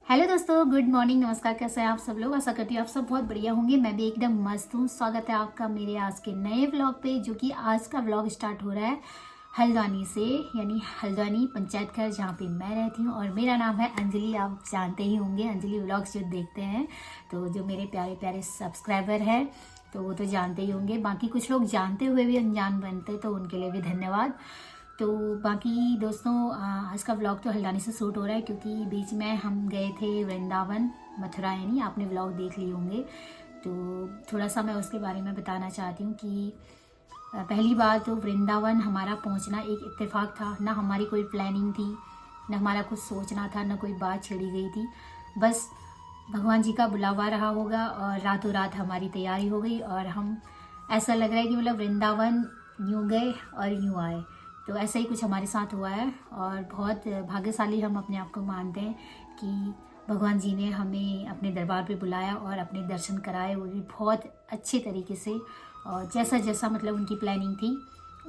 Hello दोस्तों, good morning, नमस्कार। कैसे हैं आप सब लोग? आशा करती हूँ आप सब बहुत बढ़िया होंगे। मैं भी एकदम मस्त हूँ। स्वागत है आपका मेरे आज के नए व्लॉग पे, जो कि आज का व्लॉग स्टार्ट हो रहा है हल्द्वानी से, यानी हल्द्वानी पंचायत घर, जहाँ पे मैं रहती हूँ। और मेरा नाम है अंजलि। आप जानते ही होंगे अंजलि व्लॉग्स जो देखते हैं, तो जो मेरे प्यारे प्यारे सब्सक्राइबर हैं तो वो तो जानते ही होंगे। बाकी कुछ लोग जानते हुए भी अनजान बनते, तो उनके लिए भी धन्यवाद। तो बाकी दोस्तों, आज का व्लॉग तो हल्द्वानी से शूट हो रहा है, क्योंकि बीच में हम गए थे वृंदावन, मथुरा, यानी आपने व्लॉग देख लिए होंगे। तो थोड़ा सा मैं उसके बारे में बताना चाहती हूँ कि पहली बार तो वृंदावन हमारा पहुँचना एक इत्तेफाक था। ना हमारी कोई प्लानिंग थी, ना हमारा कुछ सोचना था, ना कोई बात छेड़ी गई थी। बस भगवान जी का बुलावा रहा होगा और रातों रात हमारी तैयारी हो गई, और हम, ऐसा लग रहा है कि मतलब वृंदावन यूँ गए और यूँ आए। तो ऐसा ही कुछ हमारे साथ हुआ है, और बहुत भाग्यशाली हम अपने आप को मानते हैं कि भगवान जी ने हमें अपने दरबार पे बुलाया और अपने दर्शन कराए, वो भी बहुत अच्छे तरीके से। और जैसा जैसा मतलब उनकी प्लानिंग थी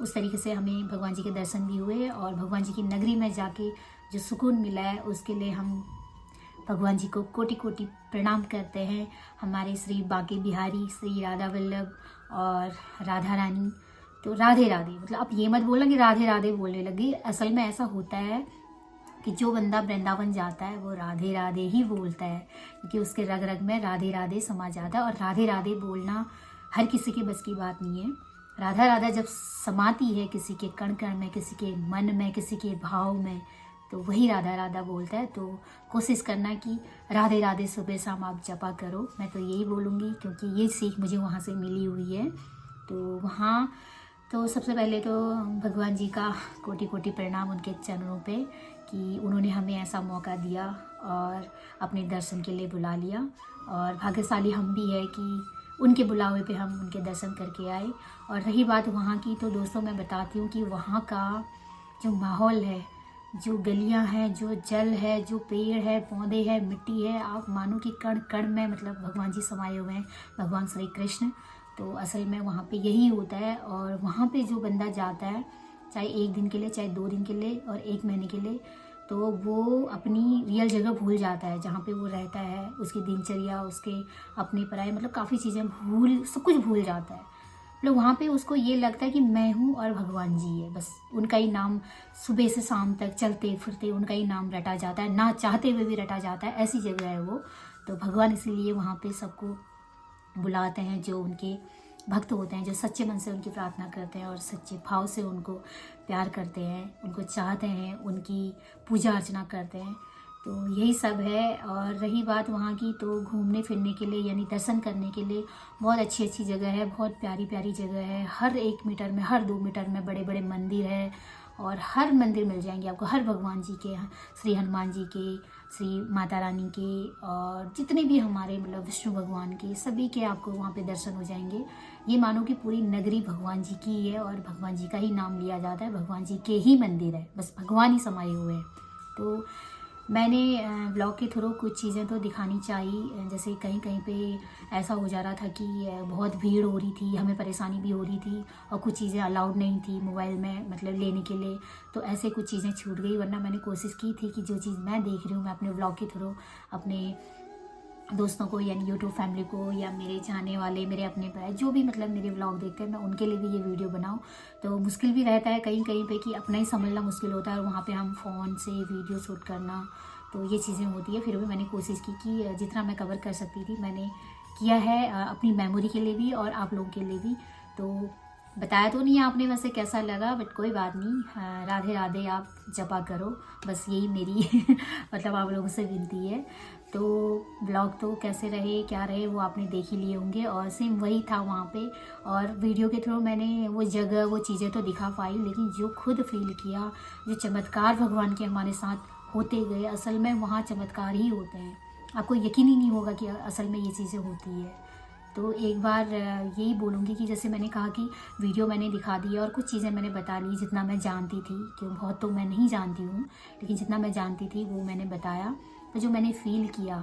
उस तरीके से हमें भगवान जी के दर्शन भी हुए, और भगवान जी की नगरी में जाके जो सुकून मिला है उसके लिए हम भगवान जी को कोटि कोटि प्रणाम करते हैं। हमारे श्री बांके बिहारी, श्री राधा वल्लभ और राधा रानी। तो राधे राधे, मतलब आप ये मत बोलना कि राधे राधे बोलने लगी। असल में ऐसा होता है कि जो बंदा वृंदावन जाता है वो राधे राधे ही बोलता है, क्योंकि उसके रग रग में राधे राधे समा जाता है। और राधे राधे बोलना हर किसी के बस की बात नहीं है। राधा राधा जब समाती है किसी के कण कण में, किसी के मन में, किसी के भाव में, तो वही राधा राधा बोलता है। तो कोशिश करना कि राधे राधे सुबह शाम आप जपा करो। मैं तो यही बोलूँगी, क्योंकि ये सीख मुझे वहाँ से मिली हुई है। तो वहाँ तो सबसे पहले तो भगवान जी का कोटि कोटि प्रणाम उनके चरणों पे, कि उन्होंने हमें ऐसा मौका दिया और अपने दर्शन के लिए बुला लिया। और भाग्यशाली हम भी है कि उनके बुलावे पे हम उनके दर्शन करके आए। और रही बात वहाँ की, तो दोस्तों मैं बताती हूँ कि वहाँ का जो माहौल है, जो गलियाँ हैं, जो जल है, जो पेड़ है, पौधे हैं, मिट्टी है, आप मानो कि कण कण में मतलब भगवान जी समाये हुए हैं, भगवान श्री कृष्ण। तो असल में वहाँ पे यही होता है। और वहाँ पे जो बंदा जाता है, चाहे 1 दिन के लिए, चाहे 2 दिन के लिए, और 1 महीने के लिए, तो वो अपनी रियल जगह भूल जाता है जहाँ पे वो रहता है। उसकी दिनचर्या, उसके अपने पराये, मतलब काफ़ी चीज़ें भूल, सब कुछ भूल जाता है। मतलब वहाँ पे उसको ये लगता है कि मैं हूँ और भगवान जी है, बस उनका ही नाम सुबह से शाम तक चलते फिरते उनका ही नाम रटा जाता है, ना चाहते हुए भी रटा जाता है। ऐसी जगह है वो। तो भगवान इसीलिए वहाँ पे सबको बुलाते हैं, जो उनके भक्त होते हैं, जो सच्चे मन से उनकी प्रार्थना करते हैं और सच्चे भाव से उनको प्यार करते हैं, उनको चाहते हैं, उनकी पूजा अर्चना करते हैं। तो यही सब है। और रही बात वहाँ की, तो घूमने फिरने के लिए, यानी दर्शन करने के लिए बहुत अच्छी अच्छी जगह है, बहुत प्यारी प्यारी जगह है। हर 1 मीटर में, हर 2 मीटर में बड़े बड़े मंदिर है, और हर मंदिर मिल जाएंगे आपको, हर भगवान जी के, श्री हनुमान जी के, श्री माता रानी के, और जितने भी हमारे मतलब विष्णु भगवान के, सभी के आपको वहाँ पे दर्शन हो जाएंगे। ये मानो कि पूरी नगरी भगवान जी की है, और भगवान जी का ही नाम लिया जाता है, भगवान जी के ही मंदिर है, बस भगवान ही समाये हुए हैं। तो मैंने ब्लॉग के थ्रू कुछ चीज़ें तो दिखानी चाहिए। जैसे कहीं कहीं पे ऐसा हो जा रहा था कि बहुत भीड़ हो रही थी, हमें परेशानी भी हो रही थी, और कुछ चीज़ें अलाउड नहीं थी मोबाइल में मतलब लेने के लिए। तो ऐसे कुछ चीज़ें छूट गई, वरना मैंने कोशिश की थी कि जो चीज़ मैं देख रही हूँ मैं अपने ब्लॉग के थ्रू अपने दोस्तों को, यानी यूट्यूब फैमिली को, या मेरे चाहने वाले, मेरे अपने भाई, जो भी मतलब मेरे व्लॉग देखते हैं, मैं उनके लिए भी ये वीडियो बनाऊं। तो मुश्किल भी रहता है कहीं कहीं पे कि अपना ही समझना मुश्किल होता है, और वहाँ पे हम फ़ोन से वीडियो शूट करना, तो ये चीज़ें होती है। फिर भी मैंने कोशिश की कि जितना मैं कवर कर सकती थी मैंने किया है, अपनी मेमोरी के लिए भी और आप लोगों के लिए भी। तो बताया तो नहीं आपने वैसे कैसा लगा, बट कोई बात नहीं। राधे राधे आप जपा करो, बस यही मेरी मतलब आप लोगों से विनती है। तो ब्लॉग तो कैसे रहे क्या रहे वो आपने देख ही लिए होंगे, और सेम वही था वहाँ पे। और वीडियो के थ्रू मैंने वो जगह, वो चीज़ें तो दिखा पाई, लेकिन जो खुद फील किया, जो चमत्कार भगवान के हमारे साथ होते गए, असल में वहाँ चमत्कार ही होते हैं। आपको यकीन ही नहीं होगा कि असल में ये चीज़ें होती है। तो एक बार यही बोलूँगी कि जैसे मैंने कहा कि वीडियो मैंने दिखा दी और कुछ चीज़ें मैंने बता ली जितना मैं जानती थी, क्यों बहुत तो मैं नहीं जानती हूँ, लेकिन जितना मैं जानती थी वो मैंने बताया। तो जो मैंने फ़ील किया,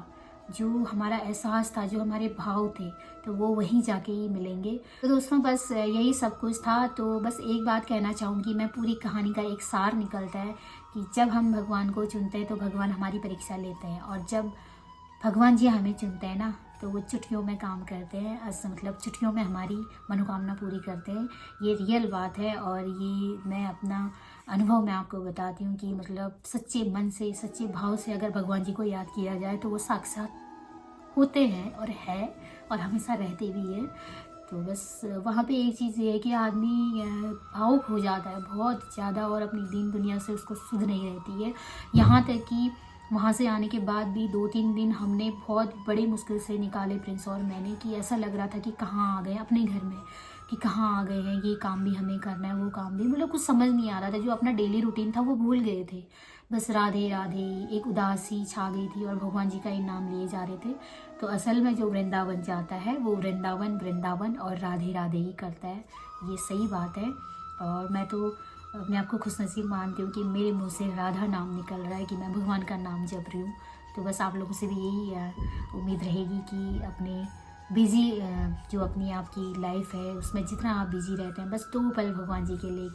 जो हमारा एहसास था, जो हमारे भाव थे, तो वो वहीं जाके ही मिलेंगे। तो दोस्तों बस यही सब कुछ था। तो बस एक बात कहना चाहूँगी मैं, पूरी कहानी का एक सार निकलता है कि जब हम भगवान को चुनते हैं तो भगवान हमारी परीक्षा लेते हैं, और जब भगवान जी हमें चुनते हैं ना, तो वो चुटकियों में काम करते हैं। मतलब चुटकियों में हमारी मनोकामना पूरी करते हैं। ये रियल बात है, और ये मैं अपना अनुभव मैं आपको बताती हूँ कि मतलब सच्चे मन से, सच्चे भाव से अगर भगवान जी को याद किया जाए तो वो साक्षात होते हैं और है, और हमेशा रहते भी हैं। तो बस वहाँ पे एक चीज़ ये है कि आदमी भावुक हो जाता है बहुत ज़्यादा, और अपनी दीन दुनिया से उसको सुध नहीं रहती है। यहाँ तक कि वहाँ से आने के बाद भी 2-3 दिन हमने बहुत बड़ी मुश्किल से निकाले, प्रिंस और मैंने, कि ऐसा लग रहा था कि कहाँ आ गए अपने घर में, कि कहाँ आ गए हैं, ये काम भी हमें करना है, वो काम भी, मतलब कुछ समझ नहीं आ रहा था। जो अपना डेली रूटीन था वो भूल गए थे। बस राधे राधे एक उदासी छा गई थी, और भगवान जी का ही नाम लिए जा रहे थे। तो असल में जो वृंदावन जाता है वो वृंदावन वृंदावन और राधे राधे ही करता है, ये सही बात है। और मैं तो अपने आप को खुशनसीब मानती हूँ कि मेरे मुंह से राधा नाम निकल रहा है, कि मैं भगवान का नाम जप रही हूँ। तो बस आप लोगों से भी यही उम्मीद रहेगी कि अपने बिज़ी जो अपनी आपकी लाइफ है उसमें जितना आप बिज़ी रहते हैं, बस 2 पल भगवान जी के लिए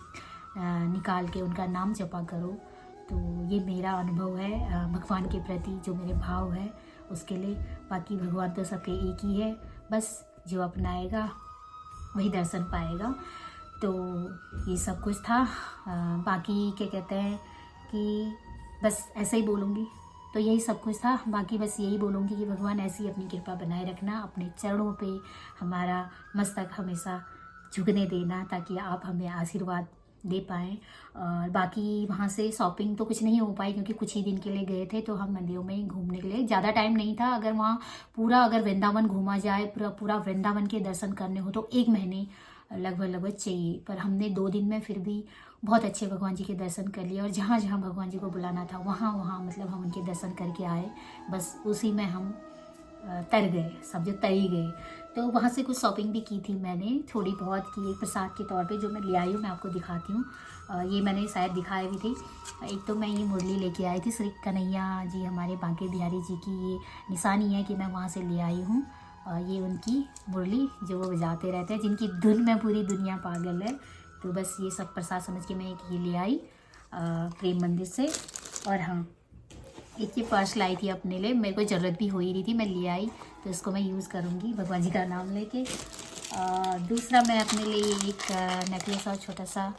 निकाल के उनका नाम जपा करो। तो ये मेरा अनुभव है भगवान के प्रति, जो मेरे भाव है उसके लिए। बाकी भगवान तो सबके एक ही है, बस जो अपनाएगा वही दर्शन पाएगा। तो ये सब कुछ था। बाकी क्या कहते हैं कि बस ऐसे ही बोलूँगी, तो यही सब कुछ था। बाकी बस यही बोलूँगी कि भगवान ऐसी अपनी कृपा बनाए रखना, अपने चरणों पे हमारा मस्तक हमेशा झुकने देना, ताकि आप हमें आशीर्वाद दे पाएँ। और बाकी वहाँ से शॉपिंग तो कुछ नहीं हो पाई, क्योंकि कुछ ही दिन के लिए गए थे, तो हम मंदिरों में ही घूमने के लिए, ज़्यादा टाइम नहीं था। अगर वहाँ पूरा अगर वृंदावन घूमा जाए, पूरा वृंदावन के दर्शन करने हो तो 1 महीने लगभग चाहिए। पर हमने 2 दिन में फिर भी बहुत अच्छे भगवान जी के दर्शन कर लिए, और जहाँ जहाँ भगवान जी को बुलाना था वहाँ वहाँ मतलब हम उनके दर्शन करके आए। बस उसी में हम तर गए, सब जो तर ही गए। तो वहाँ से कुछ शॉपिंग भी की थी मैंने, थोड़ी बहुत की, एक प्रसाद के तौर पे जो मैं ले आई हूँ, मैं आपको दिखाती हूँ। ये मैंने शायद दिखाई भी थी। एक तो मैं ये मुरली लेके आई थी, श्री कन्हैया जी हमारे बांके बिहारी जी की ये निशानी है कि मैं वहाँ से ले आई हूँ। ये उनकी मुरली जो वो बजाते रहते हैं, जिनकी धुन में पूरी दुनिया पागल है। तो बस ये सब प्रसाद समझ के मैं एक ये ले आई प्रेम मंदिर से। और हाँ, एक ये पर्स लाई थी अपने लिए, मेरे को ज़रूरत भी हो ही रही थी, मैं ले आई, तो इसको मैं यूज़ करूँगी भगवान जी का नाम लेके। दूसरा मैं अपने लिए एक नेकलेस और छोटा सा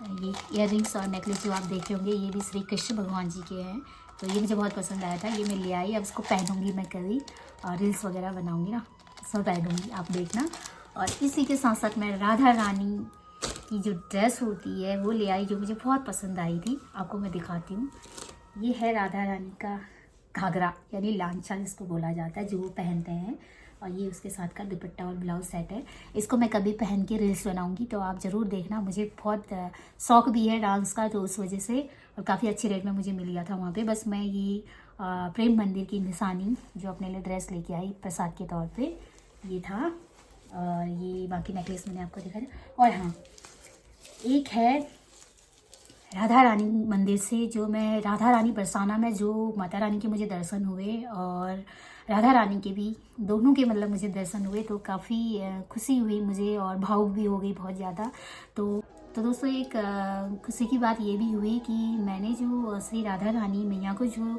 ये इयररिंग्स और नेकलेस जो आप देख रहे होंगे, ये भी श्री कृष्ण भगवान जी के हैं। तो ये मुझे बहुत पसंद आया था, ये मैं ले आई। अब इसको पहनूंगी मैं कभी, और रील्स वगैरह बनाऊंगी ना, इसमें पहनूंगी, आप देखना। और इसी के साथ साथ मैं राधा रानी की जो ड्रेस होती है वो ले आई, जो मुझे बहुत पसंद आई थी, आपको मैं दिखाती हूँ। ये है राधा रानी का घाघरा, यानी लांचा जिसको बोला जाता है, जो वो पहनते हैं। और ये उसके साथ का दुपट्टा और ब्लाउज सेट है। इसको मैं कभी पहन के रील्स बनाऊंगी, तो आप ज़रूर देखना। मुझे बहुत शौक भी है डांस का, तो उस वजह से, और काफ़ी अच्छे रेट में मुझे मिल गया था वहाँ पे। बस मैं ये प्रेम मंदिर की निशानी जो अपने लिए ड्रेस लेके आई प्रसाद के तौर पे, ये था। और ये बाकी नेकलेस मैंने आपको दिखाया। और हाँ, एक है राधा रानी मंदिर से, जो मैं राधा रानी बरसाना में जो माता रानी के मुझे दर्शन हुए, और राधा रानी के भी, दोनों के मतलब मुझे दर्शन हुए, तो काफ़ी खुशी हुई मुझे, और भावुक भी हो गई बहुत ज़्यादा। तो दोस्तों एक खुशी की बात ये भी हुई कि मैंने जो श्री राधा रानी मैया को जो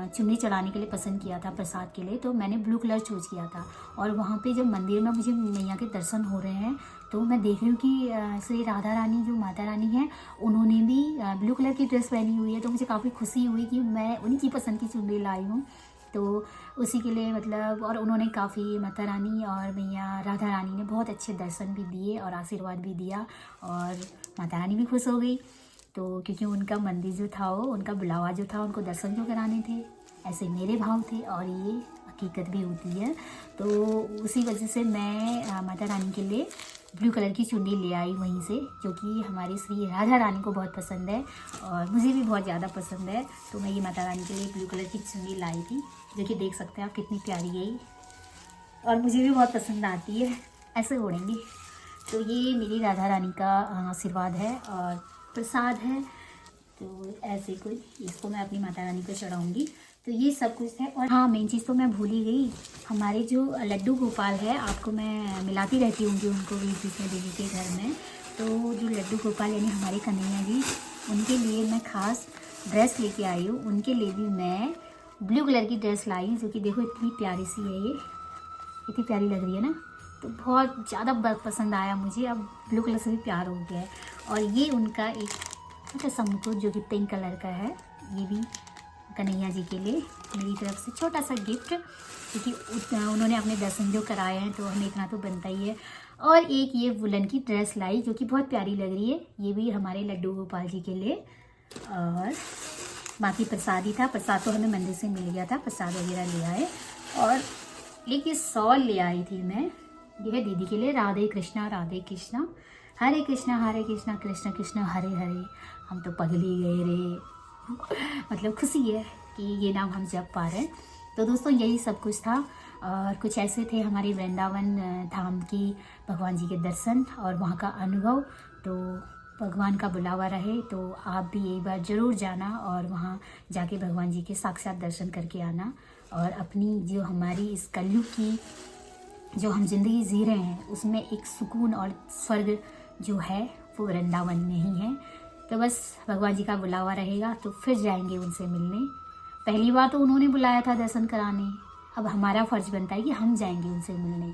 चुन्नी चढ़ाने के लिए पसंद किया था प्रसाद के लिए, तो मैंने ब्लू कलर चूज़ किया था। और वहाँ पे जब मंदिर में मुझे मैया के दर्शन हो रहे हैं, तो मैं देख रही हूँ कि श्री राधा रानी जो माता रानी है, उन्होंने भी ब्लू कलर की ड्रेस पहनी हुई है। तो मुझे काफ़ी खुशी हुई कि मैं उनकी पसंद की चुन्नी लाई हूँ। तो उसी के लिए मतलब, और उन्होंने काफ़ी, माता रानी और मैया राधा रानी ने बहुत अच्छे दर्शन भी दिए और आशीर्वाद भी दिया, और माता रानी भी खुश हो गई। तो क्योंकि उनका मंदिर जो था, वो उनका बुलावा जो था, उनको दर्शन जो कराने थे, ऐसे मेरे भाव थे, और ये हकीकत भी होती है। तो उसी वजह से मैं माता रानी के लिए ब्लू कलर की चुन्नी ले आई वहीं से, जो कि हमारी श्री राधा रानी को बहुत पसंद है, और मुझे भी बहुत ज़्यादा पसंद है। तो मैं ये माता रानी के लिए ब्लू कलर की चुन्नी लाई थी, जो कि देख सकते हैं आप कितनी प्यारी है, और मुझे भी बहुत पसंद आती है, ऐसे ओढ़ेंगे। तो ये मेरी राधा रानी का आशीर्वाद है और प्रसाद है। तो ऐसे कोई, इसको मैं अपनी माता रानी को चढ़ाऊँगी। तो ये सब कुछ है। और हाँ, मेन चीज़ तो मैं भूल ही गई, हमारे जो लड्डू गोपाल है, आपको मैं मिलाती रहती हूँ उनको बीच बीच में दीदी के घर में। तो जो लड्डू गोपाल यानी हमारे कन्हैया जी, उनके लिए मैं खास ड्रेस लेके आई हूँ। उनके लिए भी मैं ब्लू कलर की ड्रेस लाई हूँ, जो कि देखो इतनी प्यारी सी है, ये इतनी प्यारी लग रही है ना। तो बहुत ज़्यादा पसंद आया मुझे, अब ब्लू कलर से भी प्यार हो गया है। और ये उनका एक छोटा सा मुकुट जो कि पिंक कलर का है, ये भी कन्हैया जी के लिए मेरी तरफ से छोटा सा गिफ्ट, क्योंकि उन्होंने अपने दर्शन जो कराए हैं तो हमें इतना तो बनता ही है। और एक ये वुलन की ड्रेस लाई जो कि बहुत प्यारी लग रही है, ये भी हमारे लड्डू गोपाल जी के लिए। और बाकी प्रसाद ही था, प्रसाद तो हमें मंदिर से मिल गया था, प्रसाद वगैरह ले आए। और एक ये शॉल ले आई थी मैं, ये है दीदी के लिए, राधे कृष्णा हरे कृष्णा कृष्ण कृष्ण हरे हरे, हम तो पगली गए रे। मतलब खुशी है कि ये नाम हम जप पा रहे हैं। तो दोस्तों यही सब कुछ था, और कुछ ऐसे थे हमारे वृंदावन धाम की भगवान जी के दर्शन और वहाँ का अनुभव। तो भगवान का बुलावा रहे तो आप भी एक बार ज़रूर जाना और वहाँ जाके भगवान जी के साक्षात दर्शन करके आना। और अपनी जो हमारी इस कलयुग की जो हम जिंदगी जी रहे हैं, उसमें एक सुकून और स्वर्ग जो है वो वृंदावन में ही है। तो बस भगवान जी का बुलावा रहेगा तो फिर जाएंगे उनसे मिलने। पहली बार तो उन्होंने बुलाया था दर्शन कराने, अब हमारा फ़र्ज़ बनता है कि हम जाएंगे उनसे मिलने।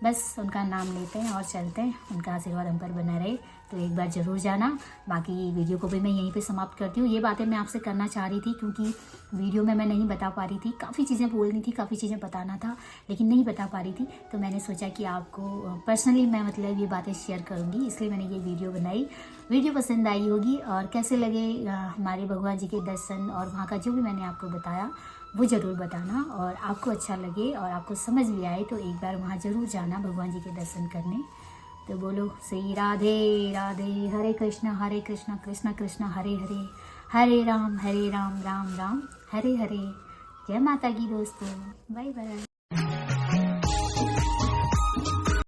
बस उनका नाम लेते हैं और चलते हैं, उनका आशीर्वाद हम पर बना रहे। तो एक बार ज़रूर जाना। बाकी वीडियो को भी मैं यहीं पे समाप्त करती हूँ। ये बातें मैं आपसे करना चाह रही थी क्योंकि वीडियो में मैं नहीं बता पा रही थी, काफ़ी चीज़ें बोलनी थी, काफ़ी चीज़ें बताना था, लेकिन नहीं बता पा रही थी। तो मैंने सोचा कि आपको पर्सनली मैं मतलब ये बातें शेयर करूँगी, इसलिए मैंने ये वीडियो बनाई। वीडियो पसंद आई होगी और कैसे लगे हमारे भगवान जी के दर्शन और वहाँ का जो भी मैंने आपको बताया वो ज़रूर बताना। और आपको अच्छा लगे और आपको समझ भी आए तो एक बार वहाँ ज़रूर जाना भगवान जी के दर्शन करने। तो बोलो श्री राधे राधे, हरे कृष्णा कृष्ण कृष्ण हरे हरे, हरे राम राम राम हरे हरे। जय माता की दोस्तों, बाय बाय।